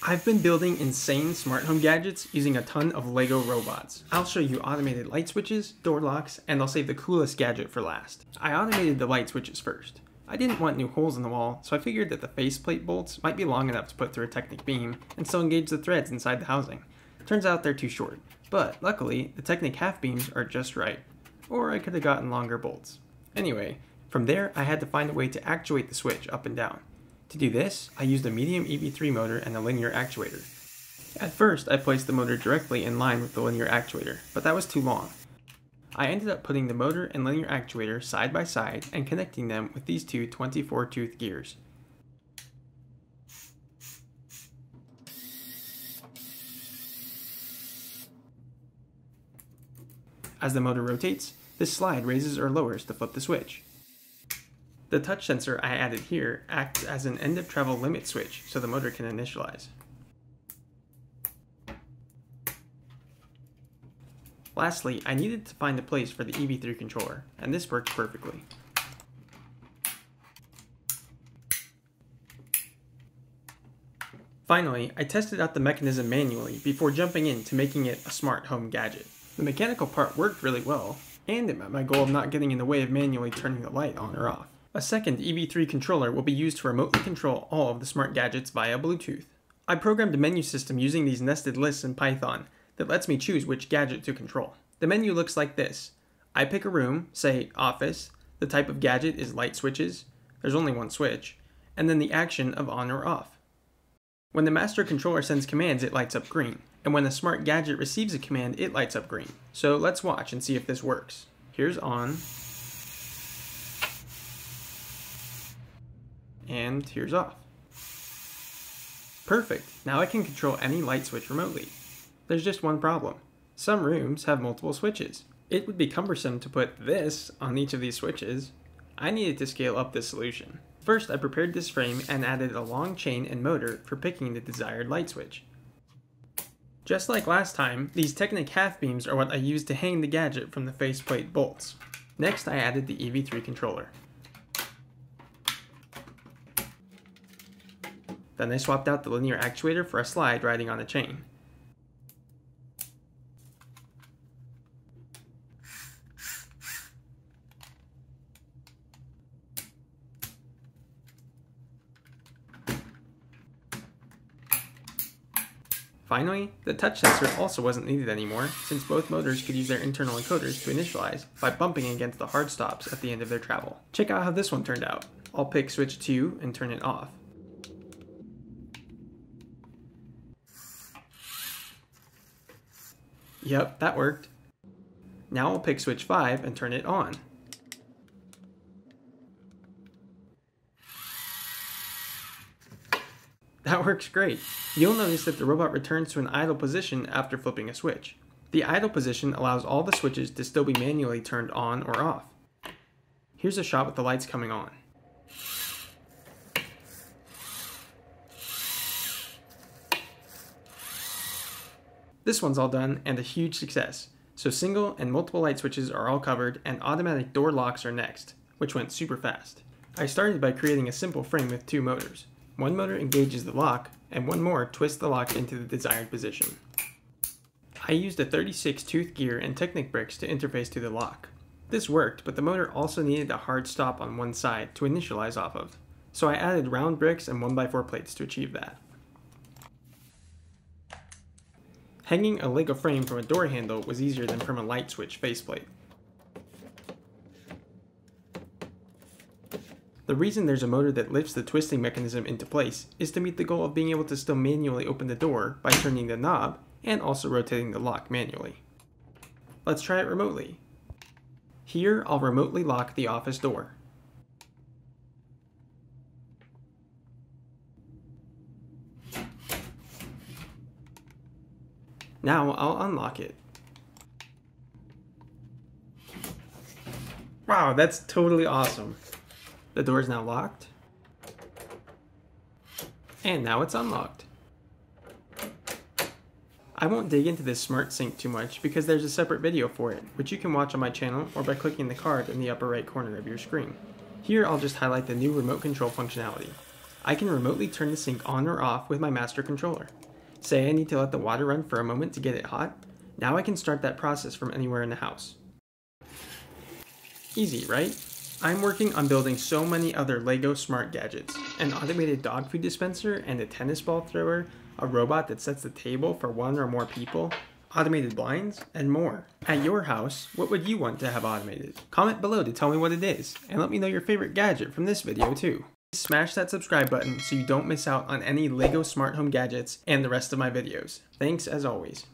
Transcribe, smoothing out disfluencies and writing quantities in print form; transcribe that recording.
I've been building insane smart home gadgets using a ton of Lego robots. I'll show you automated light switches, door locks, and I'll save the coolest gadget for last. I automated the light switches first. I didn't want new holes in the wall, so I figured that the faceplate bolts might be long enough to put through a Technic beam and still engage the threads inside the housing. Turns out they're too short, but luckily the Technic half beams are just right. Or I could have gotten longer bolts. Anyway, from there I had to find a way to actuate the switch up and down. To do this, I used a medium EV3 motor and a linear actuator. At first, I placed the motor directly in line with the linear actuator, but that was too long. I ended up putting the motor and linear actuator side by side and connecting them with these two 24-tooth gears. As the motor rotates, this slide raises or lowers to flip the switch. The touch sensor I added here acts as an end of travel limit switch so the motor can initialize. Lastly, I needed to find a place for the EV3 controller, and this works perfectly. Finally, I tested out the mechanism manually before jumping into making it a smart home gadget. The mechanical part worked really well, and it met my goal of not getting in the way of manually turning the light on or off. A second EV3 controller will be used to remotely control all of the smart gadgets via Bluetooth. I programmed a menu system using these nested lists in Python that lets me choose which gadget to control. The menu looks like this. I pick a room, say office, the type of gadget is light switches, there's only one switch, and then the action of on or off. When the master controller sends commands, it lights up green, and when the smart gadget receives a command, it lights up green. So let's watch and see if this works. Here's on. And here's off. Perfect, now I can control any light switch remotely. There's just one problem. Some rooms have multiple switches. It would be cumbersome to put this on each of these switches. I needed to scale up this solution. First, I prepared this frame and added a long chain and motor for picking the desired light switch. Just like last time, these Technic half beams are what I used to hang the gadget from the faceplate bolts. Next, I added the EV3 controller. Then I swapped out the linear actuator for a slide riding on a chain. Finally, the touch sensor also wasn't needed anymore, since both motors could use their internal encoders to initialize by bumping against the hard stops at the end of their travel. Check out how this one turned out. I'll pick switch 2 and turn it off. Yep, that worked. Now I'll pick switch 5 and turn it on. That works great. You'll notice that the robot returns to an idle position after flipping a switch. The idle position allows all the switches to still be manually turned on or off. Here's a shot with the lights coming on. This one's all done and a huge success. So single and multiple light switches are all covered and automatic door locks are next, which went super fast. I started by creating a simple frame with two motors. One motor engages the lock and one more twists the lock into the desired position. I used a 36-tooth gear and Technic bricks to interface to the lock. This worked, but the motor also needed a hard stop on one side to initialize off of. So I added round bricks and 1x4 plates to achieve that. Hanging a Lego frame from a door handle was easier than from a light switch faceplate. The reason there's a motor that lifts the twisting mechanism into place is to meet the goal of being able to still manually open the door by turning the knob and also rotating the lock manually. Let's try it remotely. Here, I'll remotely lock the office door. Now I'll unlock it. Wow, that's totally awesome. The door is now locked. And now it's unlocked. I won't dig into this smart sync too much because there's a separate video for it, which you can watch on my channel or by clicking the card in the upper right corner of your screen. Here I'll just highlight the new remote control functionality. I can remotely turn the sink on or off with my master controller. Say I need to let the water run for a moment to get it hot. Now I can start that process from anywhere in the house. Easy, right? I'm working on building so many other LEGO smart gadgets. An automated dog food dispenser and a tennis ball thrower, a robot that sets the table for one or more people, automated blinds, and more. At your house, what would you want to have automated? Comment below to tell me what it is, and let me know your favorite gadget from this video too. Smash that subscribe button so you don't miss out on any LEGO smart home gadgets and the rest of my videos. Thanks as always.